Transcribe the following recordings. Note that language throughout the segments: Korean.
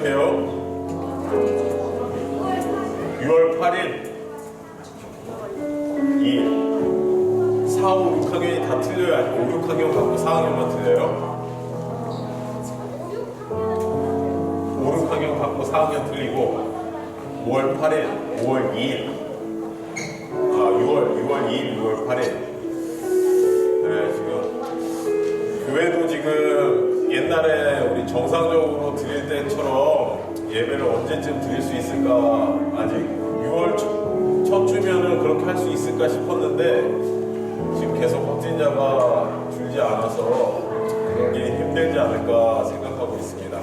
시작해요. 6월 8일 4, 5, 6학년이 다 틀려요? 아니면 5, 6학년 갖고 4학년만 틀려요? 5, 6학년 갖고 4학년 틀리고 5월 8일, 5월 2일 6월 2일, 6월 8일 네, 지금 교회도 지금 옛날에 우리 정상적으로 드릴 때처럼 예배를 언제쯤 드릴 수 있을까 아직 6월 첫 주면은 그렇게 할 수 있을까 싶었는데 지금 계속 확진자가 줄지 않아서 그러기 힘들지 않을까 생각하고 있습니다.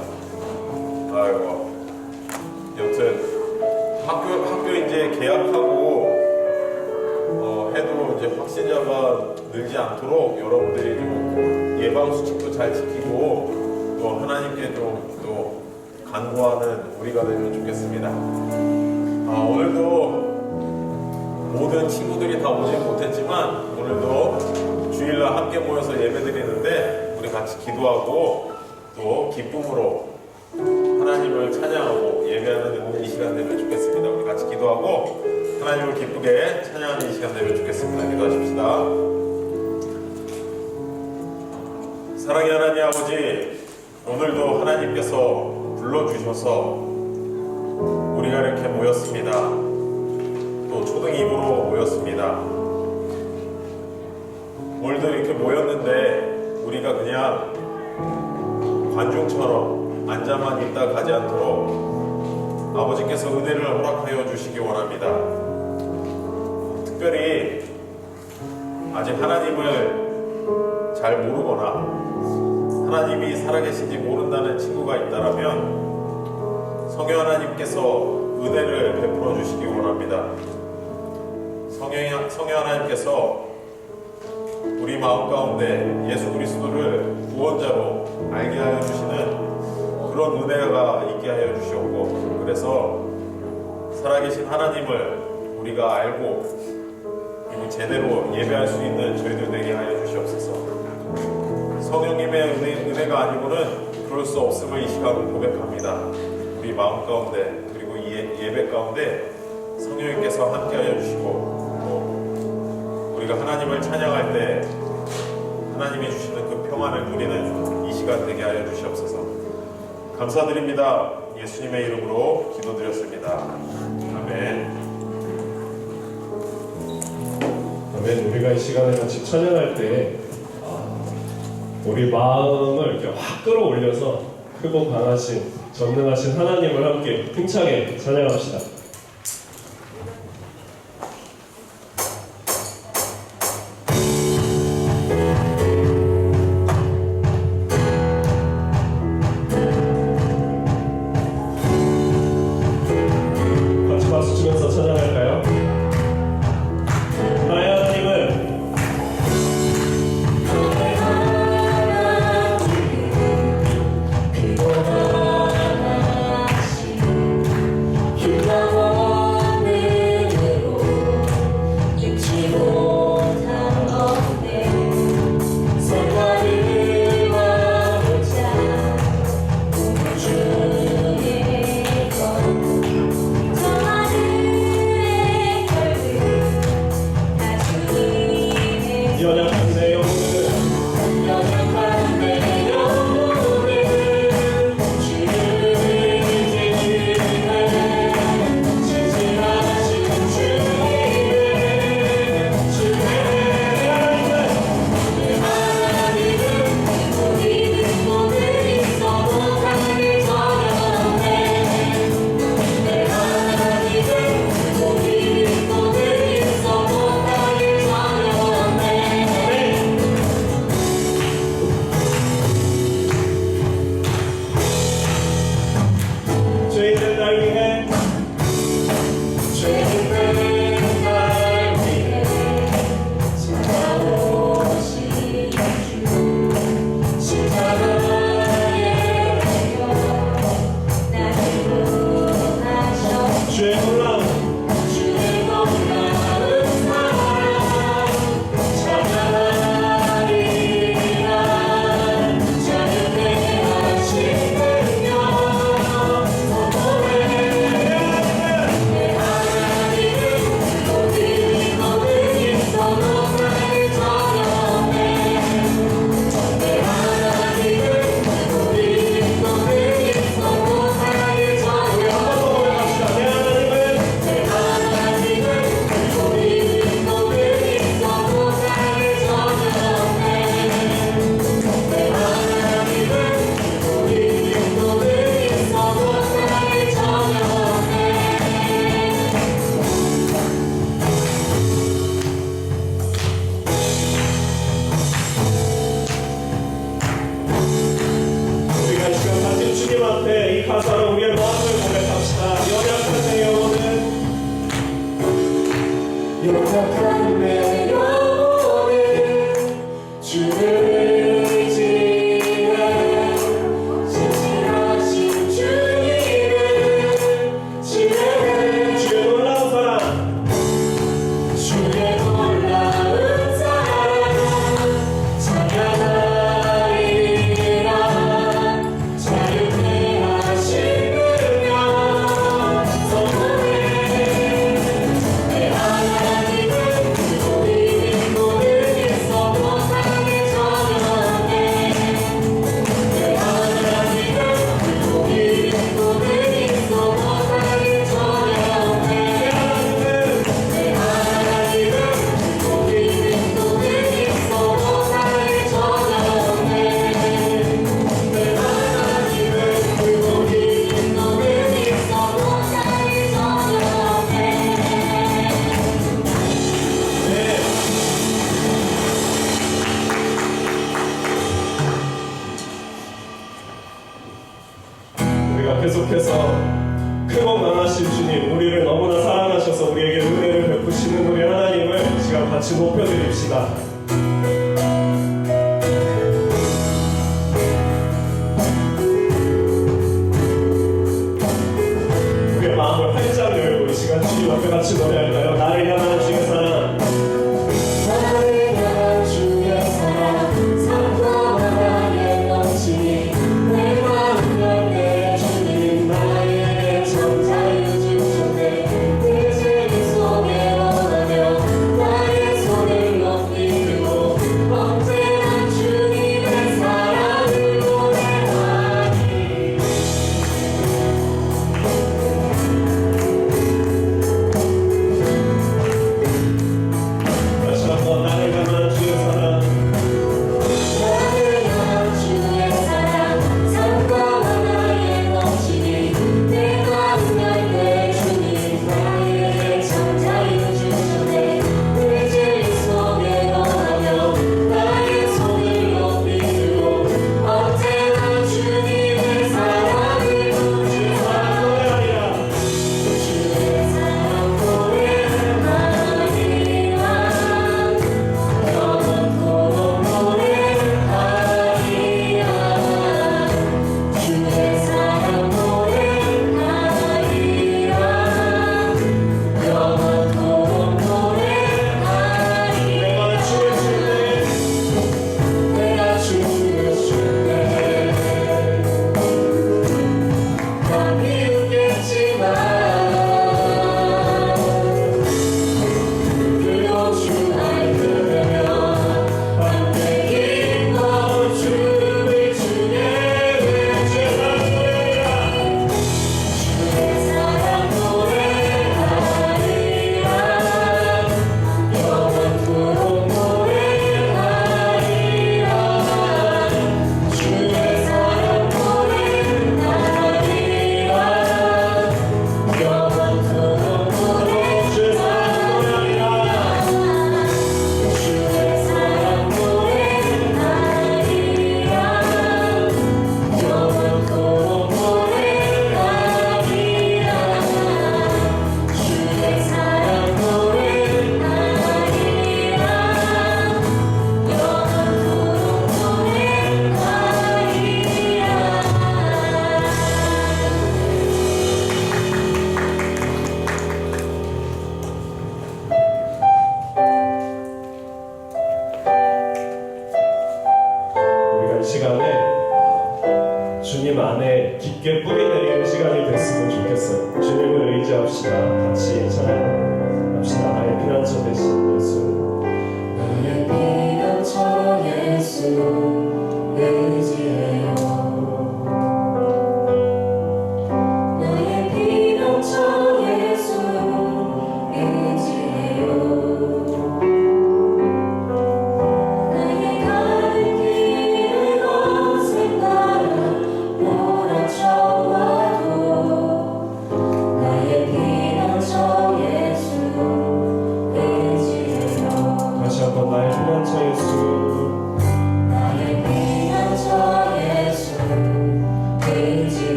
아이고 여튼 학교 이제 개학하고 해도 이제 확진자가 늘지 않도록 여러분들이 좀 예방 수칙도 잘 지키고 또 하나님께 좀 또 간구하는 우리가 되면 좋겠습니다. 오늘도 모든 친구들이 다 오진 못했지만 오늘도 주일날 함께 모여서 예배드리는데 우리 같이 기도하고 또 기쁨으로 하나님을 찬양하고 예배하는 이 시간 되면 좋겠습니다. 우리 같이 기도하고 하나님을 기쁘게 찬양하는 이 시간 되면 좋겠습니다. 기도하십시다. 사랑의 하나님 아버지, 오늘도 하나님께서 불러주셔서 우리가 이렇게 모였습니다. 또 초등 입으로 모였습니다. 오늘도 이렇게 모였는데 우리가 그냥 관중처럼 앉아만 있다 가지 않도록 아버지께서 은혜를 허락하여 주시기 원합니다. 특별히 아직 하나님을 잘 모르거나 하나님이 살아계신지 모른다는 친구가 있다면 성령 하나님께서 은혜를 베풀어 주시기 원합니다. 성령 하나님께서 우리 마음 가운데 예수 그리스도를 구원자로 알게 하여 주시는 그런 은혜가 있게 하여 주시옵고, 그래서 살아계신 하나님을 우리가 알고 그리고 제대로 예배할 수 있는 저희들 되게 하여 주시옵소서. 성령님의 은혜가 아니고는 그럴 수 없음을 이 시간 고백합니다. 우리 마음 가운데 그리고 이 예배 가운데 성령님께서 함께 하여 주시고 또 우리가 하나님을 찬양할 때 하나님이 주시는 그 평안을 누리는 이 시간 되게 하여 주시옵소서. 감사드립니다. 예수님의 이름으로 기도드렸습니다. 아멘. 아멘. 우리가 이 시간에 같이 찬양할 때 우리 마음을 이렇게 확 끌어올려서 크고 강하신 전능하신 하나님을 함께 힘차게 찬양합시다. 같이 박수 치면서 찬양할까요? 나의 하나님은 You know 앞에 이 가사로 우리의 마음을 고백합시다. 연약한 내 영혼은 주를 의지해 신실하신 주님을 신뢰해. 주의 놀라운 사랑, 주의 놀라운 사랑 찬양하리라. 자유케 하신 능력 선포해. 내 하나님은 그곳 있는 곳을 있어도 사랑에 전하네. 내 하나님은 그곳 있는 곳을 있어도 사랑에 전하네. 내 하나님은 그곳 있는 곳을 있어도 사랑에 전하네. 내 하나님은 그곳 있는 곳을 있어도 사랑에 전하네. 우리가 계속해서 크고 강하신 주님, 우리를 너무나 사랑하셔서 우리에게 은혜를 베푸시는 우리 하나님을 이 시간 같이 높여드립시다. 우리의 마음을 활짝 열고 이 시간 주님 앞에 같이 노래할까요? 나를 향한 주의 사랑. 나를 향한 주의 사랑 삶과 바다에 넘치니 내 마음 열매 주님 나에게 전자유주 주네. 내 죄 속에 원하며 나의 손을 높이 들고 언제나 주님의 사랑을 노래하니. 다시 한번 나를 향한 주의 사랑. 나를 향한 주의 사랑 삶과 바다에 넘치니 내 마음 열매 주님 나에게 전자유주 주네. 내 죄 속에 원하며 나의 손을 높이 들고 언제나 주님의 사랑을 주의 사랑 노래하리라. 주의 사랑 노래하리라. 영원토록 노래하리라. 주의 사랑 노래하리라. 영원토록 노래하리라. 내가 주의 주네. 다 비웃겠지만 그로 주 알려면 함께 기뻐 주의 주의 주의 사랑 노래하리라. 영원토록 노래하리라. 주의 사랑 노래하리라. 영원토록 노래하리라. 주의 사랑 노래하리라. 주의 사랑 노래하리라. 영원토록 노래하리라. 주의 사랑 우리가 이 시간에 주님 안에 깊게 뿌리 내리는 시간이 됐으면 좋겠어요. 주님을 의지합시다. 같이 찬양합시다. 나의 피난처 되신 예수. 나의 피난처 예수 의지해요. 나의 피난처 예수 의지해요. 나의 가는 길을 어색하라 몰아쳐와도 나의 피난처 예수 의지해요. 다시 한번 나의 피난처 예수. 나의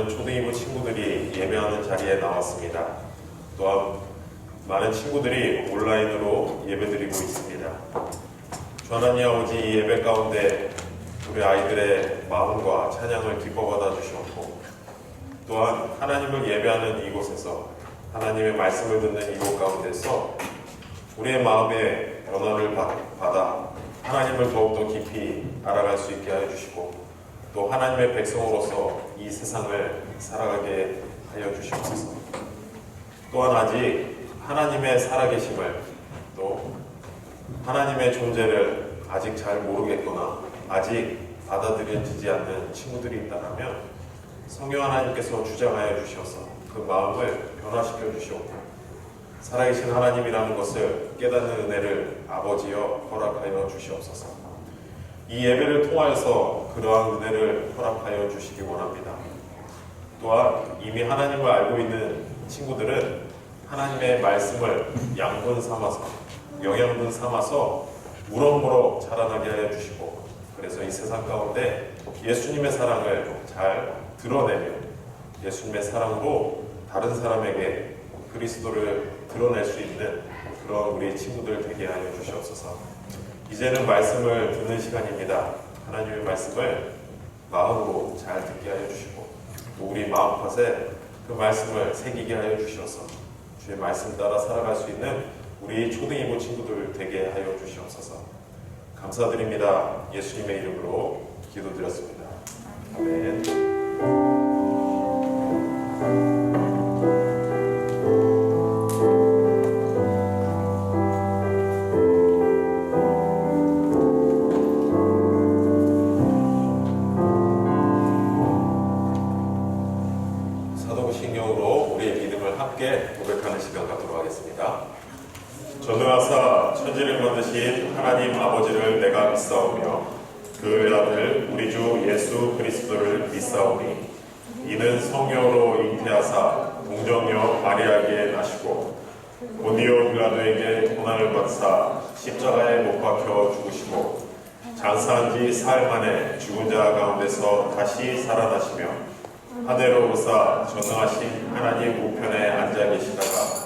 많은 초등이부 친구들이 예배하는 자리에 나왔습니다. 또한 많은 친구들이 온라인으로 예배드리고 있습니다. 주 하나님 아버지, 이 예배 가운데 우리 아이들의 마음과 찬양을 기뻐받아 주셨고, 또한 하나님을 예배하는 이곳에서 하나님의 말씀을 듣는 이곳 가운데서 우리의 마음의 변화를 받아 하나님을 더욱더 깊이 알아갈 수 있게 하여 주시고, 또 하나님의 백성으로서 이 세상을 살아가게 하여 주시옵소서. 또한 아직 하나님의 살아계심을, 또 하나님의 존재를 아직 잘 모르겠거나 아직 받아들여지지 않는 친구들이 있다면 성령 하나님께서 주장하여 주셔서 그 마음을 변화시켜 주시옵고, 살아계신 하나님이라는 것을 깨닫는 은혜를 아버지여 허락하여 주시옵소서. 이 예배를 통하여서 그러한 은혜를 허락하여 주시기 원합니다. 또한 이미 하나님을 알고 있는 친구들은 하나님의 말씀을 양분 삼아서, 영양분 삼아서 무럭무럭 자라나게 하여 주시고, 그래서 이 세상 가운데 예수님의 사랑을 잘 드러내며 예수님의 사랑으로 다른 사람에게 그리스도를 드러낼 수 있는 그런 우리 친구들 되게 하여 주시옵소서. 이제는 말씀을 듣는 시간입니다. 하나님의 말씀을 마음으로 잘 듣게 하여 주시고, 또 우리 마음밭에 그 말씀을 새기게 하여 주셔서 주의 말씀 따라 살아갈 수 있는 우리 초등이부 친구들 되게 하여 주시옵소서. 감사드립니다. 예수님의 이름으로 기도드렸습니다. 아멘. 사도신경으로 우리의 믿음을 함께 고백하는 시간 갖도록 하겠습니다. 전능하사 천지를 만드신 하나님 아버지를 내가 믿사오며 그 외아들 우리 주 예수 그리스도를 믿사오니 이는 성령으로 잉태하사 동정녀 마리아에게 나시고 본디오 빌라도에게 고난을 받사 십자가에 못 박혀 죽으시고 장사한 지 사흘 만에 죽은 자 가운데서 다시 살아나시며 하늘로 오사 전능하신 하나님 우편에 앉아 계시다가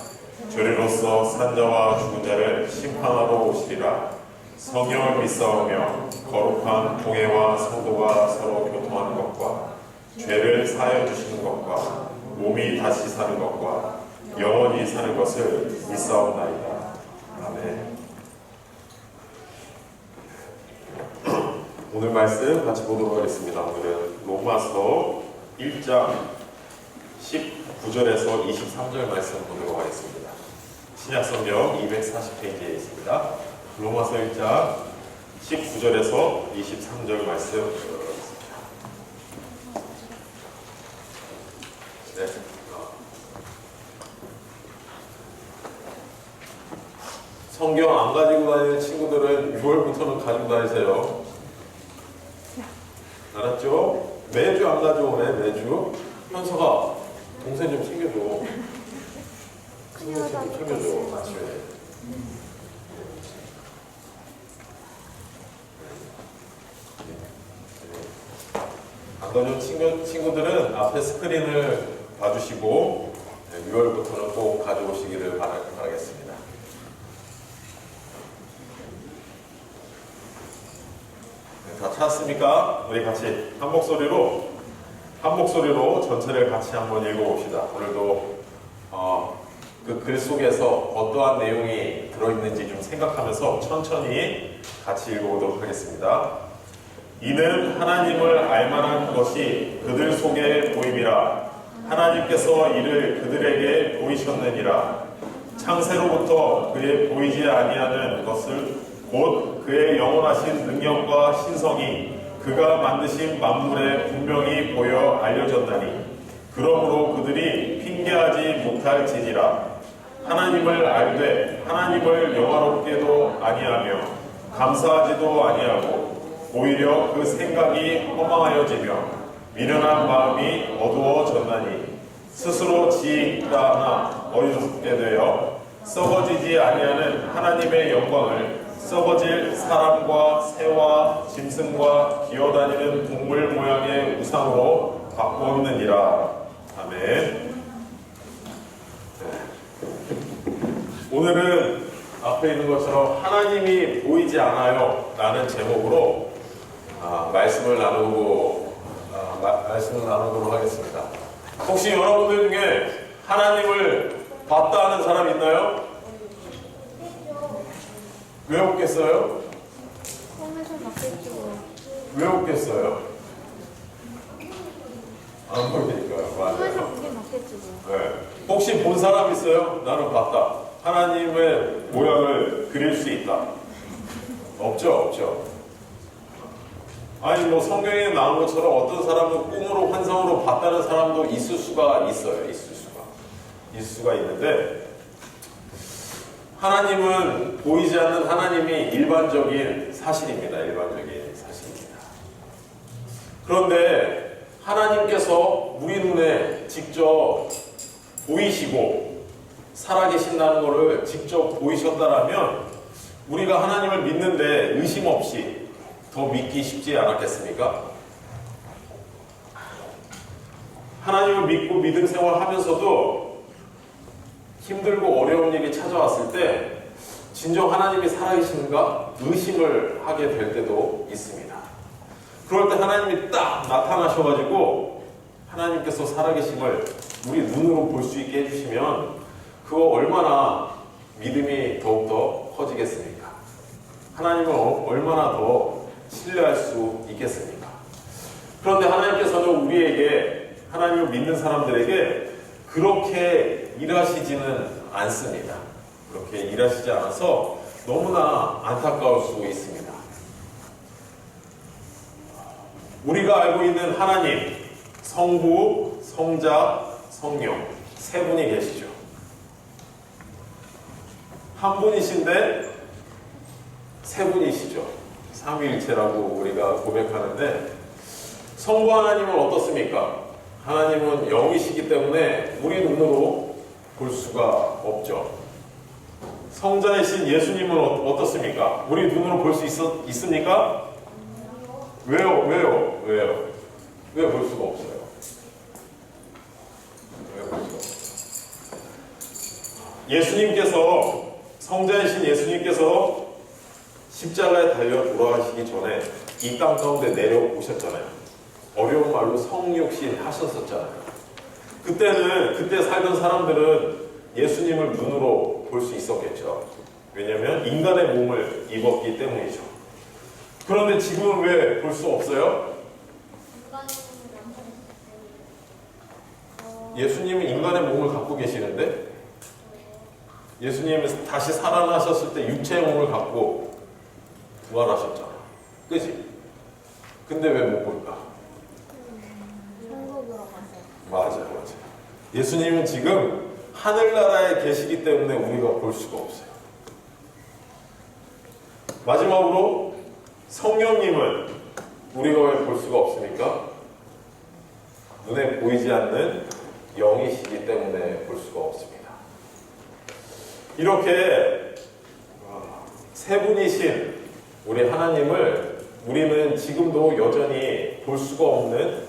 저리로서 산자와 죽은 자를 심판하러 오시리라. 성령을 믿사오며 거룩한 공회와 성도가 서로 교통하는 것과 죄를 사하여 주시는 것과 몸이 다시 사는 것과 영원히 사는 것을 믿사옵나이다. 아멘. 오늘 말씀 같이 보도록 하겠습니다. 오늘은 로마서 1장 19절에서 23절 말씀 보도록 하겠습니다. 신약성경 240페이지에 있습니다. 로마서 1장 19절에서 23절 말씀 보도록 하겠습니다. 네. 성경 안 가지고 다니는 친구들은 6월부터는 가지고 다니세요. 알았죠? 매주 안 가져오네, 매주. 현서가 동생 좀 챙겨줘. 챙겨줘, 아침에. 안 가져온 친구들은 앞에 스크린을 봐주시고 6월부터는 꼭 가져오시기를 바라겠습니다. 다 찾았습니까? 우리 같이 한 목소리로 전체를 같이 한번 읽어봅시다. 오늘도 그 글 속에서 어떠한 내용이 들어있는지 좀 생각하면서 천천히 같이 읽어보도록 하겠습니다. 이는 하나님을 알만한 것이 그들 속에 보임이라. 하나님께서 이를 그들에게 보이셨느니라. 창세로부터 그의 보이지 아니하는 것을 곧 그의 영원하신 능력과 신성이 그가 만드신 만물에 분명히 보여 알려졌나니 그러므로 그들이 핑계하지 못할지니라. 하나님을 알되 하나님을 영화롭게도 아니하며 감사하지도 아니하고 오히려 그 생각이 허망하여지며 미련한 마음이 어두워졌나니 스스로 지혜있다 하나 어리석게 되어 썩어지지 아니하는 하나님의 영광을 썩어질 사람과 새와 짐승과 기어다니는 동물 모양의 우상으로 바꾸었느니라. 아멘. 오늘은 앞에 있는 것처럼 하나님이 보이지 않아요 라는 제목으로 말씀을 나누도록 하겠습니다. 혹시 여러분들 중에 하나님을 봤다 하는 사람 있나요? 왜 없겠어요? 꿈에서 맞겠죠. 왜 없겠어요? 안 보이니까요. 꿈에서 맞아요. 그게 맞겠죠. 네. 혹시 본 사람 있어요? 나는 봤다. 하나님의 모양을 그릴 수 있다. 없죠. 아니 뭐 성경에 나온 것처럼 어떤 사람은 꿈으로 환상으로 봤다는 사람도 있을 수가 있어요. 있을 수가 있는데 하나님은 보이지 않는 하나님이 일반적인 사실입니다. 그런데 하나님께서 우리 눈에 직접 보이시고 살아계신다는 것을 직접 보이셨다라면 우리가 하나님을 믿는데 의심 없이 더 믿기 쉽지 않았겠습니까? 하나님을 믿고 믿음 생활하면서도 힘들고 어려운 일이 찾아왔을 때 진정 하나님이 살아계시는가 의심을 하게 될 때도 있습니다. 그럴 때 하나님이 딱 나타나셔가지고 하나님께서 살아계심을 우리 눈으로 볼 수 있게 해주시면 그거 얼마나 믿음이 더욱더 커지겠습니까? 하나님을 얼마나 더 신뢰할 수 있겠습니까? 그런데 하나님께서는 우리에게 하나님을 믿는 사람들에게 그렇게 일하시지는 않습니다. 그렇게 일하시지 않아서 너무나 안타까울 수 있습니다. 우리가 알고 있는 하나님, 성부, 성자, 성령 세 분이 계시죠. 한 분이신데 세 분이시죠. 삼위일체라고 우리가 고백하는데 성부 하나님은 어떻습니까? 하나님은 영이시기 때문에 우리 눈으로 볼 수가 없죠. 성자이신 예수님은 어떻습니까? 우리 눈으로 볼 수 있습니까? 왜요? 왜 볼 수가 없어요? 예수님께서 성자이신 예수님께서 십자가에 달려 돌아가시기 전에 이 땅 가운데 내려오셨잖아요. 어려운 말로 성육신 하셨었잖아요. 그때 살던 사람들은 예수님을 눈으로 볼 수 있었겠죠. 왜냐하면 인간의 몸을 입었기 때문이죠. 그런데 지금은 왜 볼 수 없어요? 예수님은 인간의 몸을 갖고 계시는데 예수님은 다시 살아나셨을 때 육체의 몸을 갖고 부활하셨잖아. 그지? 근데 왜 못 볼까? 천국으로 가세요. 맞아요. 예수님은 지금 하늘나라에 계시기 때문에 우리가 볼 수가 없어요. 마지막으로 성령님은 우리가 왜 볼 수가 없습니까? 눈에 보이지 않는 영이시기 때문에 볼 수가 없습니다. 이렇게 세 분이신 우리 하나님을 우리는 지금도 여전히 볼 수가 없는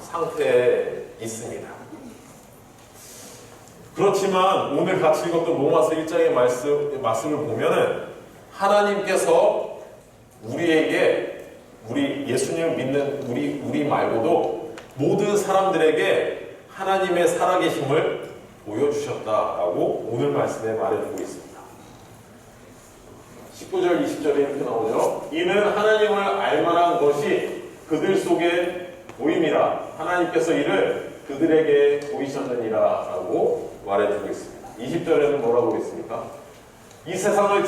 상태에 있습니다. 그렇지만 오늘 같이 읽었던 로마서 1장의 말씀을 보면은 하나님께서 우리에게 우리 예수님을 믿는 우리 말고도 모든 사람들에게 하나님의 살아계심을 보여주셨다라고 오늘 말씀에 말해주고 있습니다. 19절 20절에 이렇게 나오죠. 이는 하나님을 알만한 것이 그들 속에 보임이라 하나님께서 이를 그들에게 보이셨느니라 라고 말해주고 있습니다. 20절에는 뭐라고 있습니까? 이 세상을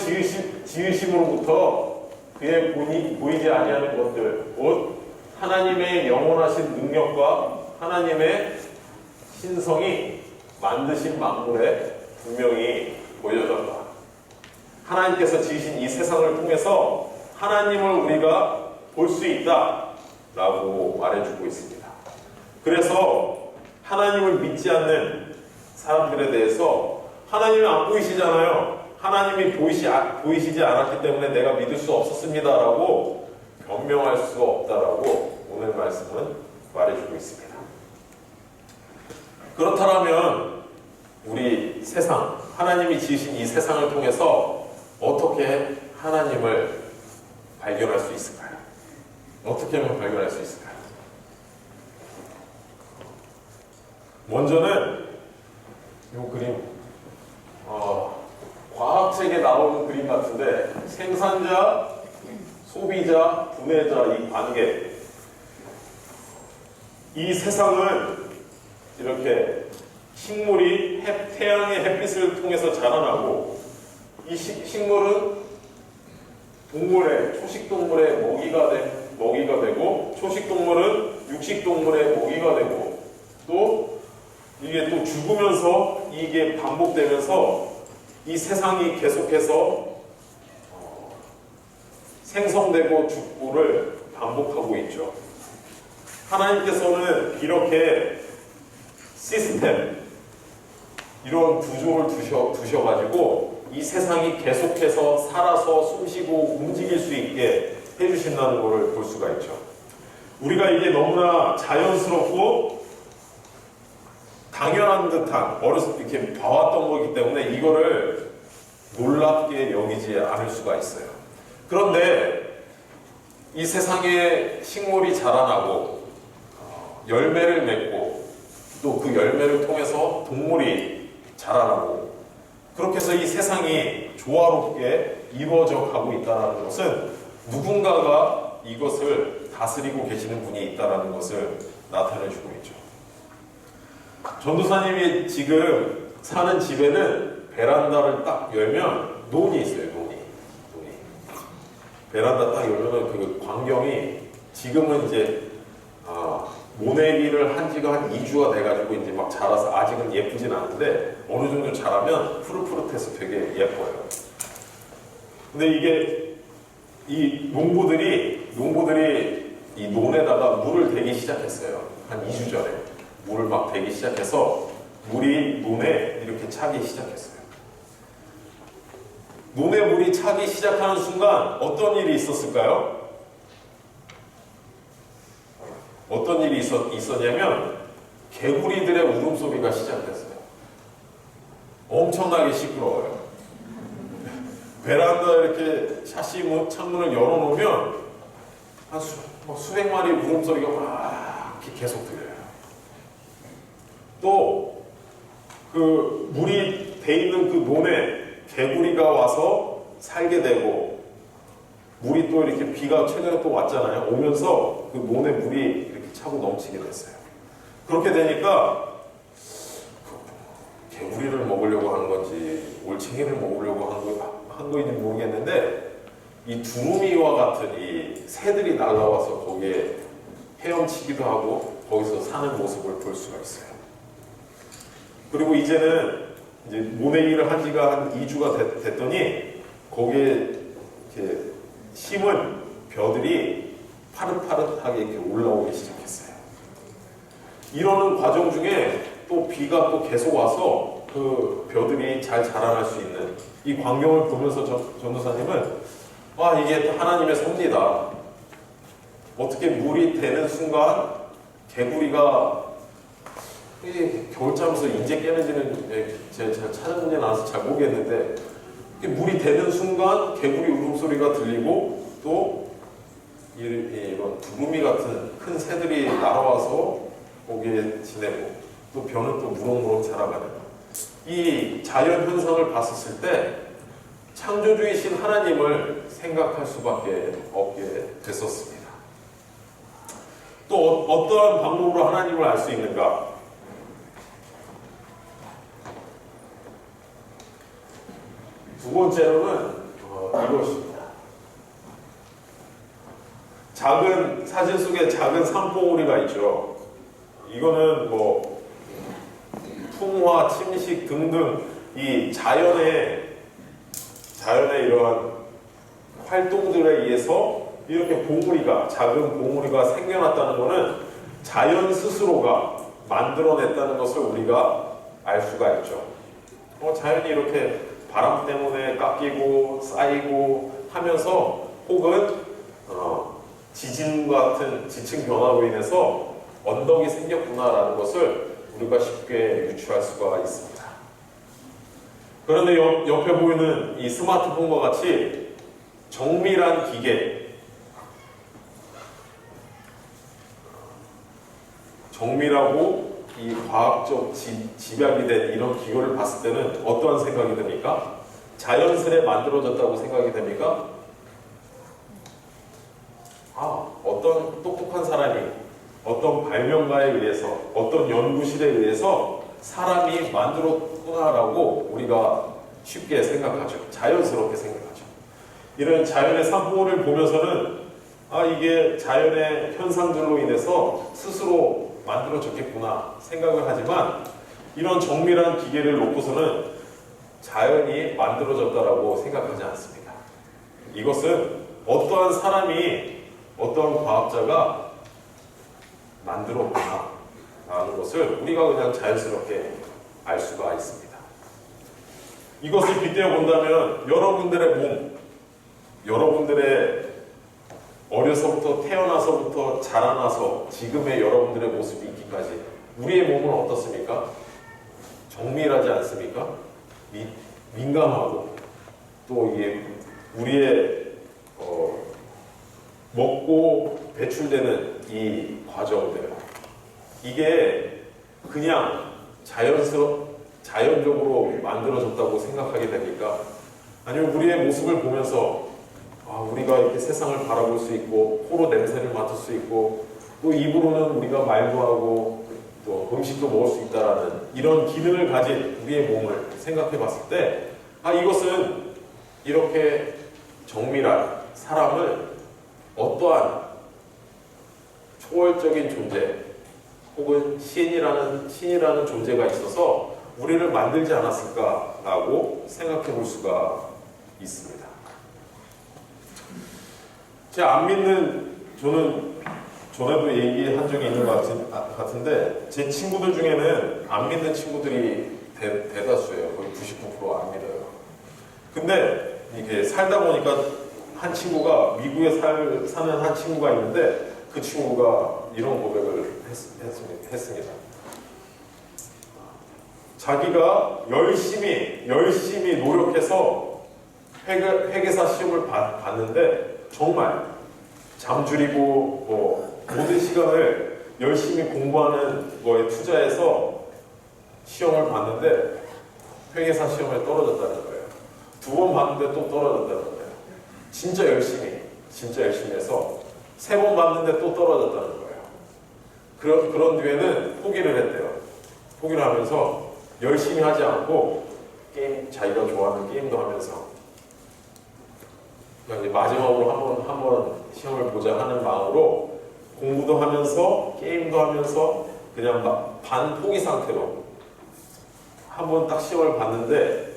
지으심으로부터 그의 보이지 아니하는 것들 곧 하나님의 영원하신 능력과 하나님의 신성이 만드신 만물에 분명히 보여졌다. 하나님께서 지으신 이 세상을 통해서 하나님을 우리가 볼 수 있다 라고 말해주고 있습니다. 그래서 하나님을 믿지 않는 사람들에 대해서 하나님이 안 보이시잖아요. 하나님이 보이시지 않았기 때문에 내가 믿을 수 없었습니다 라고 변명할 수가 없다라고 오늘 말씀은 말해주고 있습니다. 그렇다면 우리 세상, 하나님이 지으신 이 세상을 통해서 어떻게 하나님을 발견할 수 있을까요? 어떻게 하면 발견할 수 있을까요? 먼저는 이 그림, 과학책에 나오는 그림 같은데 생산자, 소비자, 분해자 이 관계, 이 세상은 이렇게 식물이 태양의 햇빛을 통해서 자라나고 이 식물은 동물의, 초식동물의 먹이가 되고 초식동물은 육식동물의 먹이가 되고 또 이게 또 죽으면서 이게 반복되면서 이 세상이 계속해서 생성되고 죽고를 반복하고 있죠. 하나님께서는 이렇게 시스템, 이런 구조를 두셔가지고 이 세상이 계속해서 살아서 숨쉬고 움직일 수 있게 해주신다는 것을 볼 수가 있죠. 우리가 이게 너무나 자연스럽고 당연한 듯한 어렸을 때 이렇게 봐왔던 거기 때문에 이거를 놀랍게 여기지 않을 수가 있어요. 그런데 이 세상에 식물이 자라나고 열매를 맺고 또 그 열매를 통해서 동물이 자라나고 그렇게 해서 이 세상이 조화롭게 이루어져 가고 있다는 것은 누군가가 이것을 다스리고 계시는 분이 있다는 것을 나타내주고 있죠. 전도사님이 지금 사는 집에는 베란다를 딱 열면 논이 있어요. 논이. 베란다 딱 열면은 그 광경이 지금은 이제 모내기를 한 지가 한 2주가 돼가지고 이제 막 자라서 아직은 예쁘진 않은데 어느 정도 자라면 푸릇푸릇해서 되게 예뻐요. 근데 이게 이 농부들이 이 논에다가 물을 대기 시작했어요. 한 2주 전에 물을 막 대기 시작해서 물이 논에 이렇게 차기 시작했어요. 논에 물이 차기 시작하는 순간 어떤 일이 있었을까요? 어떤 일이 있었냐면 개구리들의 울음소리가 시작됐어요. 엄청나게 시끄러워요. 베란다 이렇게 샤시 창문을 열어놓으면 한 수백 마리 울음소리가 막 이렇게 계속 들려요. 또 그 물이 돼 있는 그 논에 개구리가 와서 살게 되고 물이 또 이렇게 비가 최근에 또 왔잖아요. 오면서 그 논에 물이 이렇게 차고 넘치게 됐어요. 그렇게 되니까 개구리를 먹으려고 하는 건지 올챙이를 먹으려고 한 거인지 모르겠는데 이 두루미와 같은 이 새들이 날아와서 거기에 헤엄치기도 하고 거기서 사는 모습을 볼 수가 있어요. 그리고 이제는 이제 모내기를 한 지가 한 2주가 됐더니 거기에 이렇게 심은 벼들이 파릇파릇하게 이렇게 올라오기 시작했어요. 이러는 과정 중에 또 비가 또 계속 와서 그 벼들이 잘 자라날 수 있는 이 광경을 보면서 전도사님은 이게 하나님의 섭리다. 어떻게 물이 되는 순간 개구리가 겨울잠에서 인제 깨는지는 제가 찾아보지 않아서 잘 모르겠는데 물이 되는 순간 개구리 울음소리가 들리고 또 이런 두루미 같은 큰 새들이 날아와서 거기에 지내고 또 벼는 또 무럭무럭 자라가는 이 자연 현상을 봤었을 때 창조주이신 하나님을 생각할 수밖에 없게 됐었습니다. 또 어떠한 방법으로 하나님을 알 수 있는가? 두 번째로는 이것입니다. 사진 속에 작은 산봉우리가 있죠. 이거는 풍화, 침식 등등 이 자연의 이러한 활동들에 의해서 이렇게 작은 봉우리가 생겨났다는 것은 자연 스스로가 만들어냈다는 것을 우리가 알 수가 있죠. 자연이 이렇게 바람 때문에 깎이고 쌓이고 하면서 혹은 지진 같은 지층 변화로 인해서 언덕이 생겼구나라는 것을 우리가 쉽게 유추할 수가 있습니다. 그런데 옆에 보이는 이 스마트폰과 같이 정밀한 기계, 정밀하고 이 과학적 집약이 된 이런 기계를 봤을 때는 어떠한 생각이 듭니까? 자연스레 만들어졌다고 생각이 됩니까? 어떤 똑똑한 사람이 어떤 발명가에 의해서 어떤 연구실에 의해서 사람이 만들었구나라고 우리가 쉽게 생각하죠. 자연스럽게 생각하죠. 이런 자연의 산모를 보면서는 이게 자연의 현상들로 인해서 스스로 만들어졌겠구나 생각을 하지만 이런 정밀한 기계를 놓고서는 자연이 만들어졌다라고 생각하지 않습니다. 이것은 어떠한 사람이 어떠한 과학자가 만들었구나 라는 것을 우리가 그냥 자연스럽게 알 수가 있습니다. 이것을 빗대어 본다면 여러분들의 몸, 여러분들의 어려서부터 태어나서부터 자라나서 지금의 여러분들의 모습이 있기까지 우리의 몸은 어떻습니까? 정밀하지 않습니까? 민감하고 또 이게 우리의 먹고 배출되는 이 과정들, 이게 그냥 자연적으로 만들어졌다고 생각하게 됩니까? 아니면 우리의 모습을 보면서 우리가 이렇게 세상을 바라볼 수 있고 코로 냄새를 맡을 수 있고 또 입으로는 우리가 말도 하고 또 음식도 먹을 수 있다라는 이런 기능을 가진 우리의 몸을 생각해 봤을 때 이것은 이렇게 정밀한 사람을 어떠한 초월적인 존재 혹은 신이라는 존재가 있어서 우리를 만들지 않았을까라고 생각해 볼 수가 있습니다. 안 믿는, 저는 전에도 얘기한 적이 있는 것 같은데 제 친구들 중에는 안 믿는 친구들이 대다수예요. 거의 99% 안 믿어요. 근데 이게 살다 보니까 한 친구가 미국에 사는 한 친구가 있는데 그 친구가 이런 고백을 했습니다. 자기가 열심히 노력해서 회계사 시험을 봤는데 정말 잠줄이고 모든 시간을 열심히 공부하는 거에 투자해서 시험을 봤는데 회계사 시험에 떨어졌다는 거예요. 2번 봤는데 또 떨어졌다는 거예요. 진짜 열심히 해서 3번 봤는데 또 떨어졌다는 거예요. 그런 뒤에는 포기를 했대요. 포기를 하면서 열심히 하지 않고 자기가 좋아하는 게임도 하면서 그러니까 이제 마지막으로 한번 시험을 보자 하는 마음으로 공부도 하면서 게임도 하면서 그냥 반 포기 상태로 한번 딱 시험을 봤는데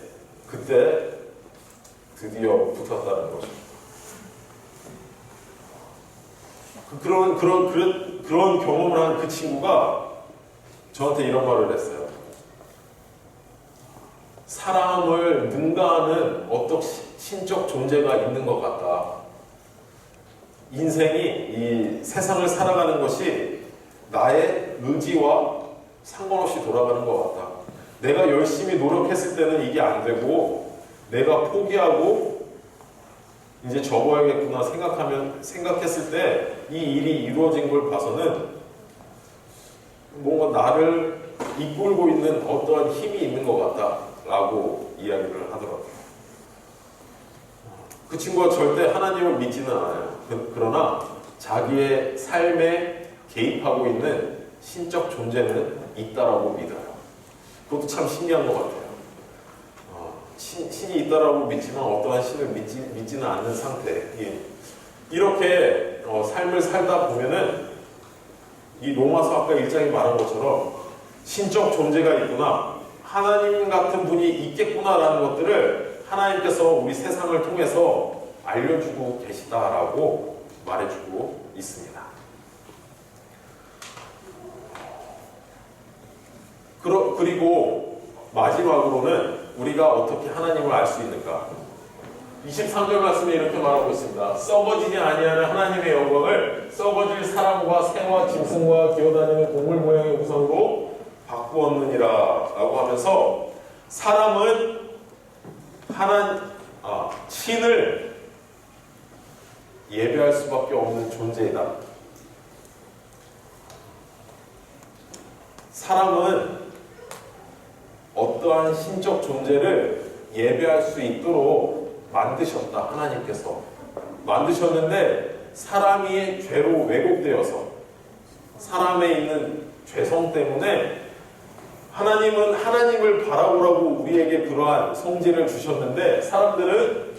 그때 드디어 붙었다는 거죠. 그런 경험을 한 그 친구가 저한테 이런 말을 했어요. 사람을 능가하는 어떤 신적 존재가 있는 것 같다. 인생이 이 세상을 살아가는 것이 나의 의지와 상관없이 돌아가는 것 같다. 내가 열심히 노력했을 때는 이게 안 되고 내가 포기하고 이제 접어야겠구나 생각했을 때 이 일이 이루어진 걸 봐서는 뭔가 나를 이끌고 있는 어떠한 힘이 있는 것 같다라고 이야기를 하더라고요. 그 친구가 절대 하나님을 믿지는 않아요. 그러나 자기의 삶에 개입하고 있는 신적 존재는 있다라고 믿어요. 그것도 참 신기한 것 같아요. 신이 있다라고 믿지만 어떠한 신을 믿지는 않는 상태. 이렇게 삶을 살다 보면은 이 로마서 아까 1장이 말한 것처럼 신적 존재가 있구나, 하나님 같은 분이 있겠구나라는 것들을 하나님께서 우리 세상을 통해서 알려주고 계시다라고 말해주고 있습니다. 그리고 마지막으로는 우리가 어떻게 하나님을 알 수 있는가? 23절 말씀에 이렇게 말하고 있습니다. 썩어지지 아니하는 하나님의 영광을 썩어질 사람과 새와 짐승과 기어다니는 동물 모양의 우상으로 바꾸었느니라라고 하면서 사람은 신을 예배할 수밖에 없는 존재이다. 사람은 어떠한 신적 존재를 예배할 수 있도록 만드셨다. 하나님께서 만드셨는데 사람이 죄로 왜곡되어서 사람에 있는 죄성 때문에 하나님은 하나님을 바라보라고 우리에게 그러한 성질을 주셨는데 사람들은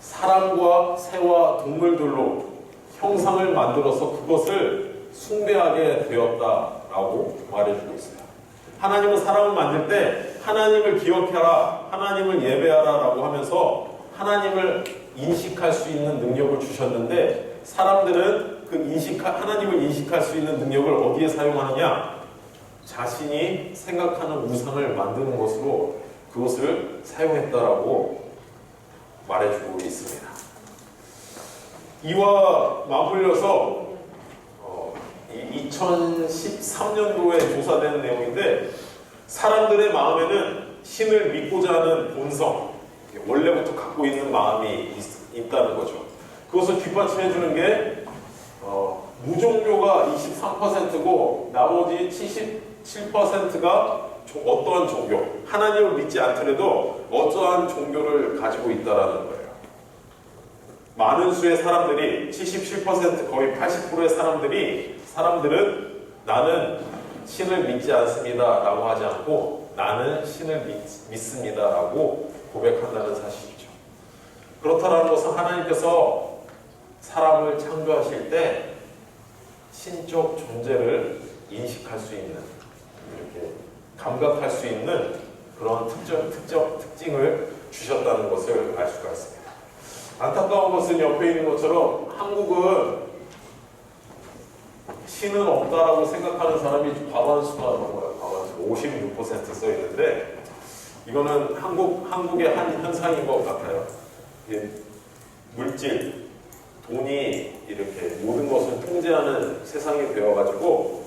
사람과 새와 동물들로 형상을 만들어서 그것을 숭배하게 되었다라고 말해주고 있어요. 하나님은 사람을 만들 때 하나님을 기억해라, 하나님을 예배하라 라고 하면서 하나님을 인식할 수 있는 능력을 주셨는데 사람들은 하나님을 인식할 수 있는 능력을 어디에 사용하느냐? 자신이 생각하는 우상을 만드는 것으로 그것을 사용했다라고 말해주고 있습니다. 이와 맞물려서 2013년도에 조사된 내용인데 사람들의 마음에는 신을 믿고자 하는 본성, 원래부터 갖고 있는 마음이 있다는 거죠. 그것을 뒷받침해주는 게 무종교가 23%고 나머지 77%가 어떠한 종교, 하나님을 믿지 않더라도 어떠한 종교를 가지고 있다는 거예요. 많은 수의 사람들이 77% 거의 80%의 사람들은 나는 신을 믿지 않습니다 라고 하지 않고 나는 신을 믿습니다 라고 고백한다는 사실이죠. 그렇다는 것은 하나님께서 사람을 창조하실 때 신적 존재를 인식할 수 있는, 이렇게 감각할 수 있는 그런 특징을 주셨다는 것을 알 수가 있습니다. 안타까운 것은 옆에 있는 것처럼 한국은 신은 없다라고 생각하는 사람이 과반수가 넘어요. 과반수 56% 써 있는데 이거는 한국의 한 현상인 것 같아요. 물질, 돈이 이렇게 모든 것을 통제하는 세상이 되어가지고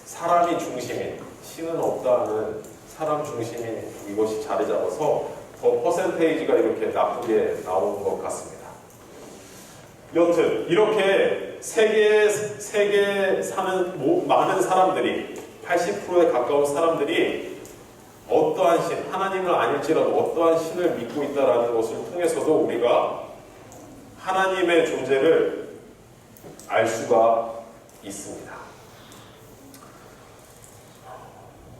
사람이 중심인, 신은 없다는 사람 중심인 이것이 자리 잡아서 더 퍼센테이지가 이렇게 나쁘게 나오는 것 같습니다. 여튼 이렇게 세계에 사는 많은 사람들이 80%에 가까운 사람들이 어떠한 신, 하나님을 아닐지라도 어떠한 신을 믿고 있다는 것을 통해서도 우리가 하나님의 존재를 알 수가 있습니다.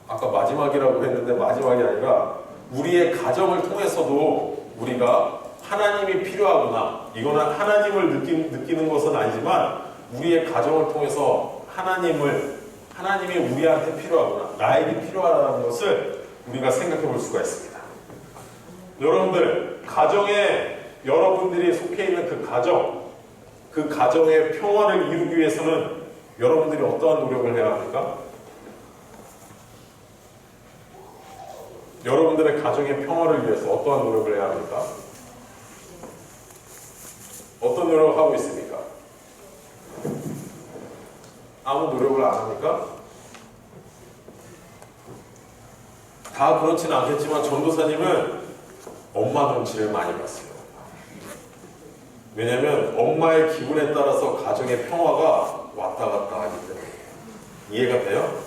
아까 마지막이라고 했는데 마지막이 아니라 우리의 가정을 통해서도 우리가 하나님이 필요하구나. 이거는 하나님을 느끼는 것은 아니지만 우리의 가정을 통해서 하나님이 우리한테 필요하구나. 나에게 필요하다는 것을 우리가 생각해 볼 수가 있습니다. 여러분들, 여러분들이 속해 있는 그 가정의 평화를 이루기 위해서는 여러분들이 어떠한 노력을 해야 합니까? 여러분들의 가정의 평화를 위해서 어떠한 노력을 해야 합니까? 어떤 노력을 하고 있습니까? 아무 노력을 안 합니까? 다 그렇지는 않겠지만 전도사님은 엄마 눈치를 많이 봤어요. 왜냐하면 엄마의 기분에 따라서 가정의 평화가 왔다 갔다 하기 때문에. 이해가 돼요?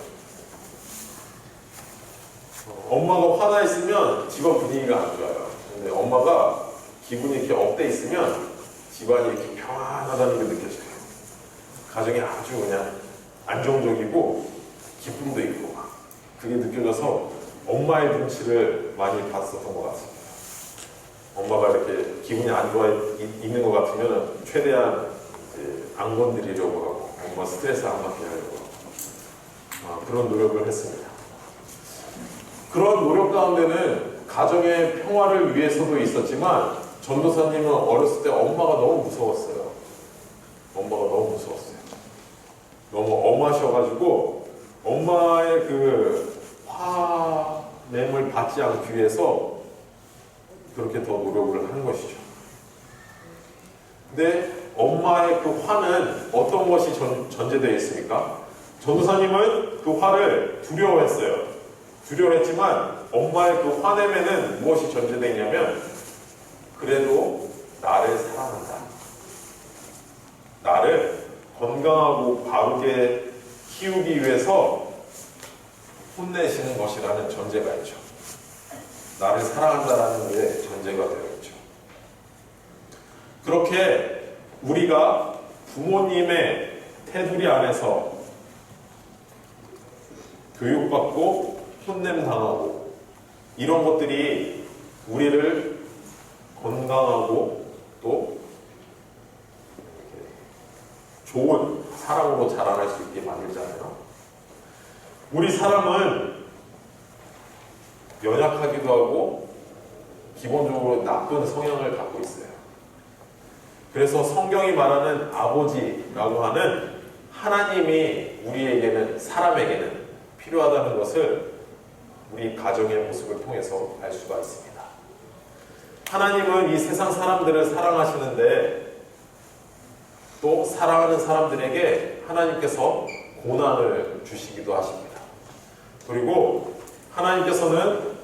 엄마가 화나 있으면 집안 분위기가 안 좋아요. 근데 엄마가 기분이 이렇게 업돼 있으면 집안이 이렇게 평안하다는 게 느껴져요. 가정이 아주 그냥 안정적이고 기쁨도 있고 막 그게 느껴져서 엄마의 눈치를 많이 봤었던 것 같습니다. 엄마가 이렇게 기분이 안 좋아 있는 것 같으면 최대한 안 건드리려고 하고 엄마 스트레스 안 받게 하려고 하고 그런 노력을 했습니다. 그런 노력 가운데는 가정의 평화를 위해서도 있었지만 전도사님은 어렸을 때 엄마가 너무 무서웠어요. 엄마가 너무 무서웠어요. 너무 엄하셔가지고 엄마의 그 화냄을 받지 않기 위해서 그렇게 더 노력을 한 것이죠. 근데 엄마의 그 화는 어떤 것이 전제되어 있습니까? 전도사님은 그 화를 두려워했어요. 두려워했지만 엄마의 그 화냄에는 무엇이 전제되어 있냐면 그래도 나를 사랑한다. 나를 건강하고 바르게 키우기 위해서 혼내시는 것이라는 전제가 있죠. 나를 사랑한다라는 게 전제가 되어 있죠. 그렇게 우리가 부모님의 테두리 안에서 교육받고 혼냄 당하고 이런 것들이 우리를 건강하고 또 좋은 사람으로 자라날 수 있게 만들잖아요. 우리 사람은 연약하기도 하고 기본적으로 나쁜 성향을 갖고 있어요. 그래서 성경이 말하는 아버지라고 하는 하나님이 우리에게는, 사람에게는 필요하다는 것을 우리 가정의 모습을 통해서 알 수가 있습니다. 하나님은 이 세상 사람들을 사랑하시는데 또 사랑하는 사람들에게 하나님께서 고난을 주시기도 하십니다. 그리고 하나님께서는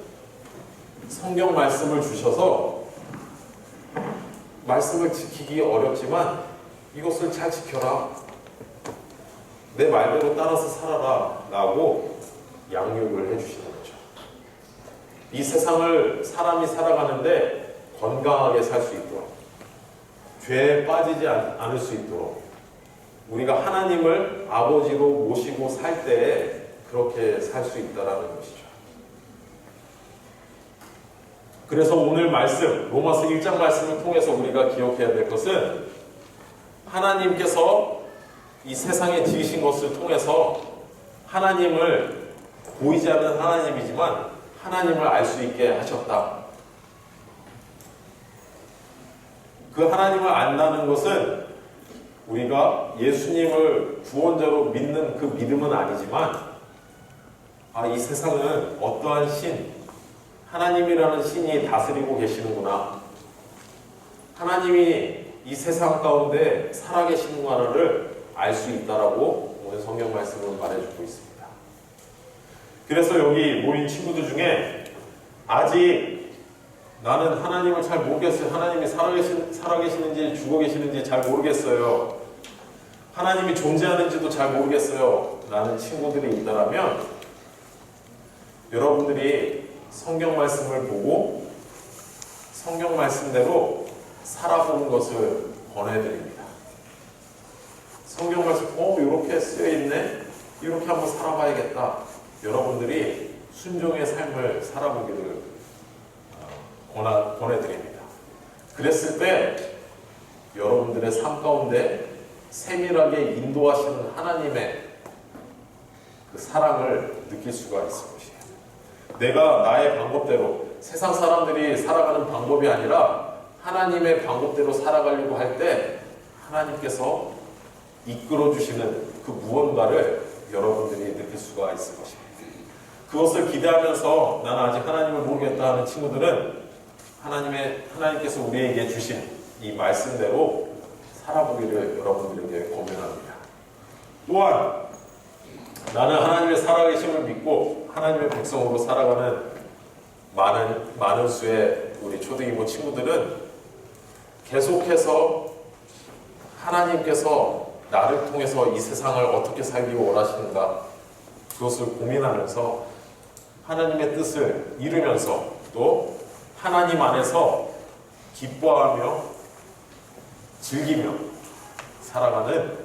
성경 말씀을 주셔서 말씀을 지키기 어렵지만 이것을 잘 지켜라, 내 말대로 따라서 살아라 라고 양육을 해주시는 거죠. 이 세상을 사람이 살아가는데 건강하게 살 수 있도록, 죄에 빠지지 않을 수 있도록 우리가 하나님을 아버지로 모시고 살 때에 그렇게 살 수 있다라는 것이죠. 그래서 오늘 말씀, 로마서 1장 말씀을 통해서 우리가 기억해야 될 것은 하나님께서 이 세상에 지으신 것을 통해서 하나님을, 보이지 않는 하나님이지만 하나님을 알 수 있게 하셨다. 그 하나님을 안다는 것은 우리가 예수님을 구원자로 믿는 그 믿음은 아니지만, 이 세상은 어떠한 신, 하나님이라는 신이 다스리고 계시는구나, 하나님이 이 세상 가운데 살아계시는구나를 알 수 있다라고 오늘 성경 말씀은 말해주고 있습니다. 그래서 여기 모인 친구들 중에 아직 나는 하나님을 잘 모르겠어요, 하나님이 살아계시는지 죽어 계시는지 잘 모르겠어요, 하나님이 존재하는지도 잘 모르겠어요 라는 친구들이 있다면 여러분들이 성경 말씀을 보고 성경 말씀대로 살아보는 것을 권해드립니다. 성경 말씀, 이렇게 쓰여있네? 이렇게 한번 살아봐야겠다. 여러분들이 순종의 삶을 살아보기를 권해드립니다. 그랬을 때 여러분들의 삶 가운데 세밀하게 인도하시는 하나님의 그 사랑을 느낄 수가 있을 것이에요. 내가 나의 방법대로, 세상 사람들이 살아가는 방법이 아니라 하나님의 방법대로 살아가려고 할 때 하나님께서 이끌어주시는 그 무언가를 여러분들이 느낄 수가 있을 것입니다. 그것을 기대하면서 나는 아직 하나님을 모르겠다 하는 친구들은 하나님께서 우리에게 주신 이 말씀대로 살아보기를 여러분들에게 권면합니다. 또한 나는 하나님의 살아계심을 믿고 하나님의 백성으로 살아가는 많은 수의 우리 초등이모 친구들은 계속해서 하나님께서 나를 통해서 이 세상을 어떻게 살기 원하시는가, 그것을 고민하면서 하나님의 뜻을 이루면서 또 하나님 안에서 기뻐하며 즐기며 살아가는,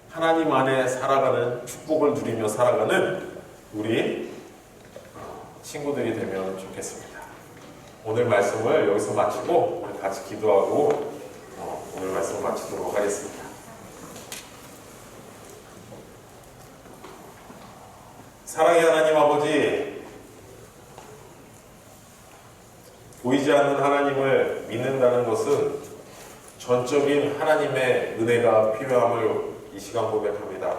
하나님 안에 살아가는, 축복을 누리며 살아가는 우리 친구들이 되면 좋겠습니다. 오늘 말씀을 여기서 마치고 우리 같이 기도하고 오늘 말씀을 마치도록 하겠습니다. 사랑의 하나님 아버지, 보이지 않는 하나님을 믿는다는 것은 전적인 하나님의 은혜가 필요함을 이 시간 고백합니다.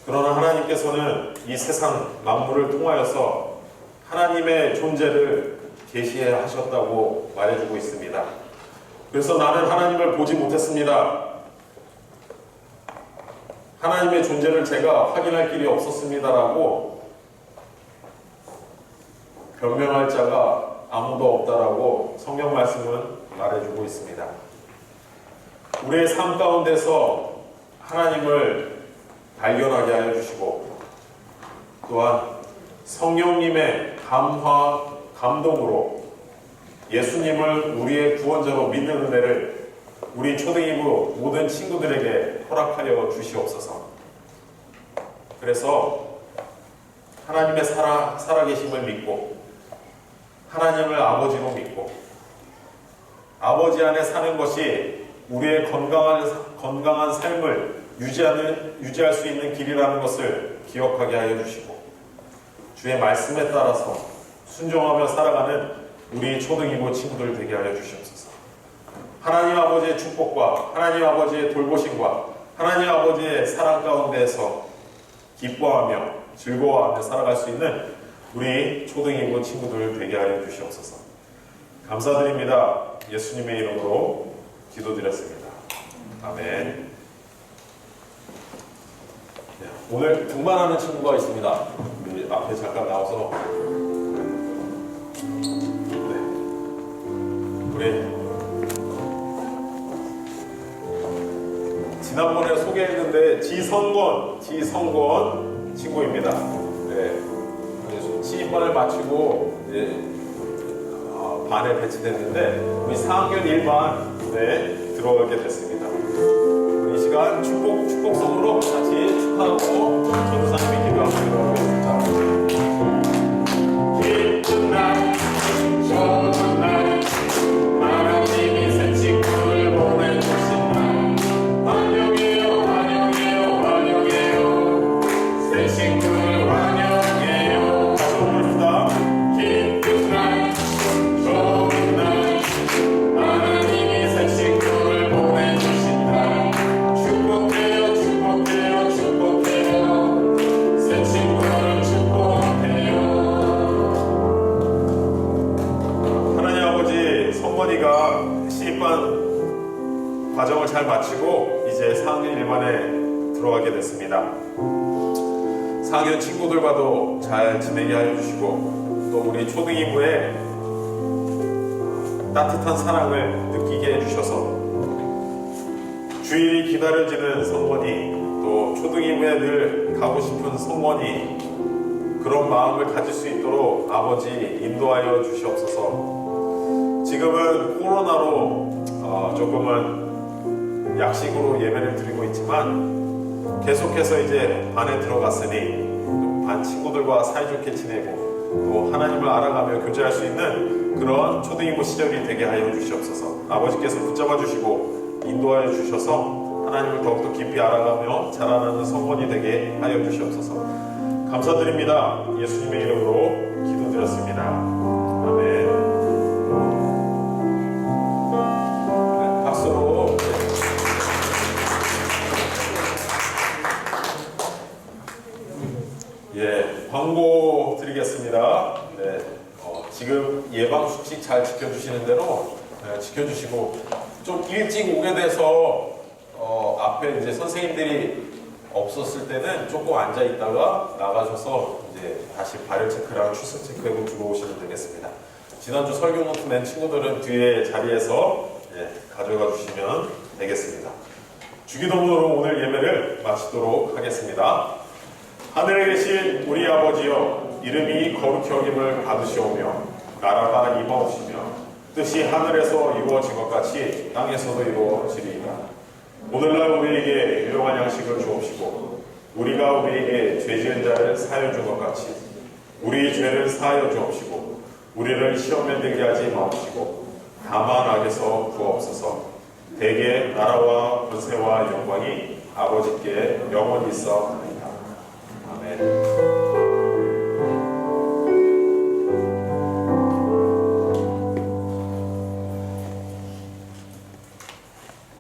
그러나 하나님께서는 이 세상 만물을 통하여서 하나님의 존재를 계시하셨다고 말해주고 있습니다. 그래서 나는 하나님을 보지 못했습니다. 하나님의 존재를 제가 확인할 길이 없었습니다라고 변명할 자가 아무도 없다라고 성경 말씀은 말해주고 있습니다. 우리의 삶 가운데서 하나님을 발견하게 하여 주시고 또한 성령님의 감동으로 예수님을 우리의 구원자로 믿는 은혜를 우리 초등이부 모든 친구들에게 허락하여 주시옵소서. 그래서 하나님의 살아계심을 믿고 하나님을 아버지로 믿고 아버지 안에 사는 것이 우리의 건강한 삶을 유지할 수 있는 길이라는 것을 기억하게 하여 주시고 주의 말씀에 따라서 순종하며 살아가는 우리 초등이부 친구들 되게 하여 주시옵소서. 하나님 아버지의 축복과 하나님 아버지의 돌보심과 하나님 아버지의 사랑 가운데에서 기뻐하며 즐거워하며 살아갈 수 있는 우리 초등이부 친구들 되게 하여 주시옵소서. 감사드립니다. 예수님의 이름으로 기도드렸습니다. 아멘. 오늘 등반하는 친구가 있습니다. 우리 앞에 잠깐 나와서 우리 지난번에 소개했는데 지성권 친구입니다. 네. 시입반을 마치고 이제 반에 배치됐는데 우리 4학년 1반에 들어가게 됐습니다. 우리 이 시간 축복성으로 같이 축하하고 전도사님이 기도하고 있습니다. 기쁜 날, 좋은 날, 하나님이 새 친구를 보내주신 날, 환영해요, 환영해요, 환영해요, 새 친구를 환영해요. 다시 부릅시다. 기쁜 날, 좋은 날, 하나님이 새 친구를 보내주신 날, 축복해요, 축복해요, 축복해요, 새 친구를 축복해요. 하나님 아버지, 성건이가 시입반 과정을 잘 마치고 이제 4학년 1반에 들어가게 됐습니다. 4학년 친구들과도 잘 지내게 하여 주시고 또 우리 초등이부에 따뜻한 사랑을 느끼게 해주셔서 주일이 기다려지는 성건이 또 초등이부에 늘 가고 싶은 성건이 그런 마음을 가질 수 있도록 아버지 인도하여 주시옵소서. 지금은 코로나로 조금은 약식으로 예배를 드리고 있지만 계속해서 이제 반에 들어갔으니 반 친구들과 사이좋게 지내고 또 하나님을 알아가며 교제할 수 있는 그런 초등이부 시절이 되게 하여 주시옵소서. 아버지께서 붙잡아 주시고 인도하여 주셔서 하나님을 더욱더 깊이 알아가며 자라나는 성건이 되게 하여 주시옵소서. 감사드립니다. 예수님의 이름으로 기도드렸습니다. 아멘. 네, 박수로. 예, 광고 드리겠습니다. 네, 지금 예방수칙 잘 지켜주시는 대로 지켜주시고 좀 일찍 오게 돼서 앞에 이제 선생님들이 없었을 때는 조금 앉아 있다가 나가셔서 이제 다시 발열 체크랑 출석 체크하고 들어오시면 되겠습니다. 지난주 설교 노트 낸 친구들은 뒤에 자리에서 가져가 주시면 되겠습니다. 주기도문으로 오늘 예배를 마치도록 하겠습니다. 하늘에 계신 우리 아버지여, 이름이 거룩히 여김을 받으시오며 나라가 임하오시며 뜻이 하늘에서 이루어진 것 같이 땅에서도 이루어지리이다. 오늘날 우리에게 일용할 양식을 주옵시고 우리가 우리에게 죄 지은 자를 사하여 준 것 같이 우리 죄를 사하여 주옵시고 우리를 시험에 들게 하지 마옵시고 다만 악에서 구하옵소서. 대개 나라와 권세와 영광이 아버지께 영원히 있어옵나이다. 아멘.